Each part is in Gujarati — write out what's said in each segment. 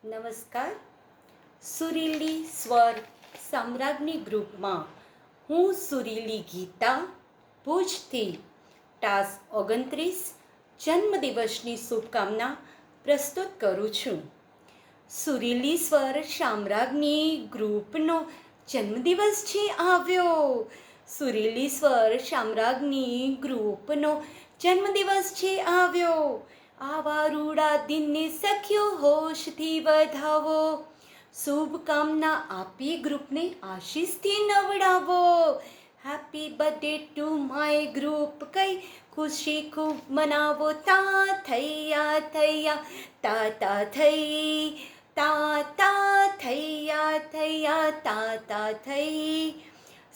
નમસ્કાર. સુરીલી સ્વર સામ્રાજ્ઞી ગ્રુપમાં હું સુરીલી ગીતા ભુજથી ટાસ્ક 29 જન્મદિવસની શુભકામના પ્રસ્તુત કરું છું. સુરીલી સ્વર સામ્રાજ્ઞી ગ્રુપનો જન્મદિવસ છે આવ્યો. સુરીલી સ્વર સામ્રાજ્ઞી ગ્રુપનો જન્મદિવસ છે આવ્યો. આવા રૂડા દિનને સખ્યો હોશથી વધાવો. શુભકામના આપી ગ્રુપને આશીષથી નવડાવો. Happy birthday to my group કઈ ખુશી ખૂબ મનાવો. તા થૈયા થૈયા તા તા થઈ તા થઈ.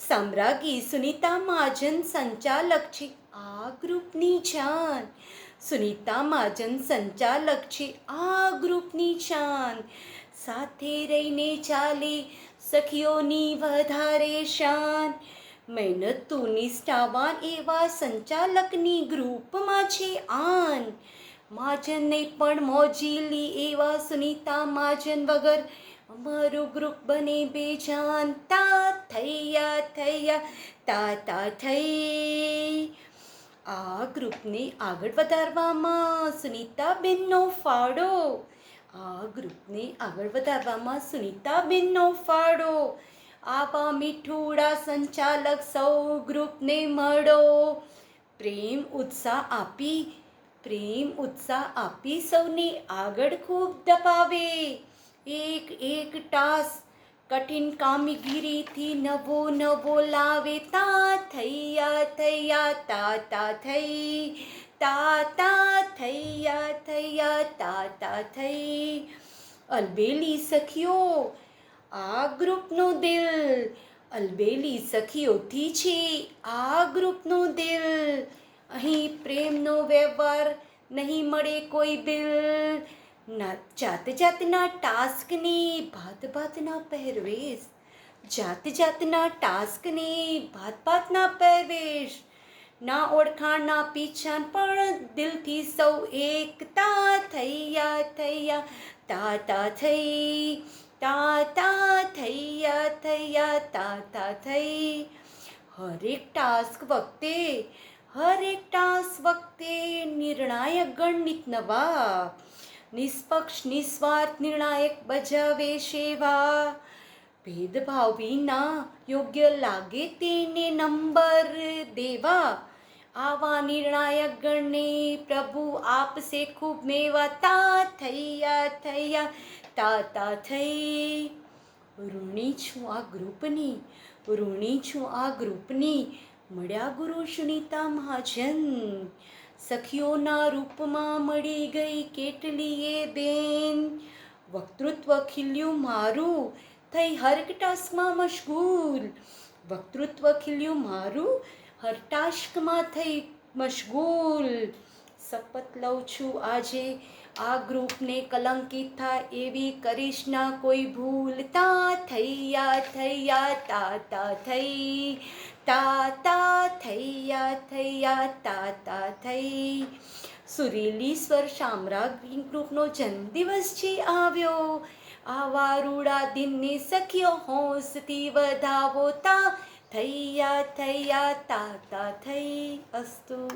સામ્રાજ્ઞી સુનીતા મહાજન સંચાલક છે આ ગ્રુપની જાન. સુનીતા મહાજન સંચાલક છે આ ગ્રુપની જાન. સાથે રહીને ચાલે સખીઓની વધારે શાન. મહેનતુ નિષ્ઠાવાન એવા સંચાલકની ગ્રુપમાં છે આન. મહાજનને પણ મોજીલી એવા સુનીતા મહાજન વગર અમારું ગ્રુપ બને બેજાન. તા થૈયા તા થઈ. આ ગ્રુપને આગળ વધારવામાં સુનીતાબેનનો ફાળો. આ ગ્રુપને આગળ વધારવામાં સુનીતાબેનનો ફાળો. આવા મીઠુડા સંચાલક સૌ ગ્રુપને મળો. પ્રેમ ઉત્સાહ આપી સૌને આગળ ખૂબ દબાવે. એક ટાસ્ક કઠિન કામગીરીથી નવો લાવે. તા થૈયા તા થઈ. અલબેલી સખીઓ આ ગ્રુપનું દિલ. અલબેલી સખીઓથી છે આ ગ્રુપનું દિલ. અહીં પ્રેમનો વ્યવહાર નહીં મળે કોઈ બિલ. જાતના ટાસ્કને ભાતના પહેરવેશ. જાતના ટાસ્કને ભાતના પહેરવેશ. ના ઓળખાણ ના પીછાણ પણ દિલથી સૌ એક. તા થૈયા તા થઈ. હરેક ટાસ્ક વખતે નિર્ણાયક ગણિત નવા. નિષ્પક્ષ નિસ્વાર્થ નિર્ણાયક બજાવે સેવા. ભેદભાવ વિના યોગ્ય લાગે તેને નંબર દેવા. આવા નિર્ણાયક ગણને પ્રભુ આપશે ખૂબ મેવા. તા થૈયા તા થઈ. ઋણી છું આ ગ્રુપની મળ્યા ગુરુ સુનીતા મહાજન. સખીઓના રૂપમાં મળી ગઈ કેટલીએ બેન. વક્તૃત્વ ખીલ્યું મારું થઈ હરેક ટાસ્કમાં મશગુલ. વક્તૃત્વ ખીલ્યું મારું હર ટાસ્કમાં થઈ મશગુલ. શપથ લઉં છું આજે આ ગ્રુપને કલંકિત થાય એવી કરીશ ના કોઈ ભૂલ. તા થૈયા તા થઈ. સુરીલી સ્વર સામ્રાજ્ઞી ગ્રુપનો જન્મદિવસ છે આવ્યો. આવા રૂડા દિનને સખીઓ હોંશથી વધાવો. તા થૈયા તા થઈ. અસ્તુ.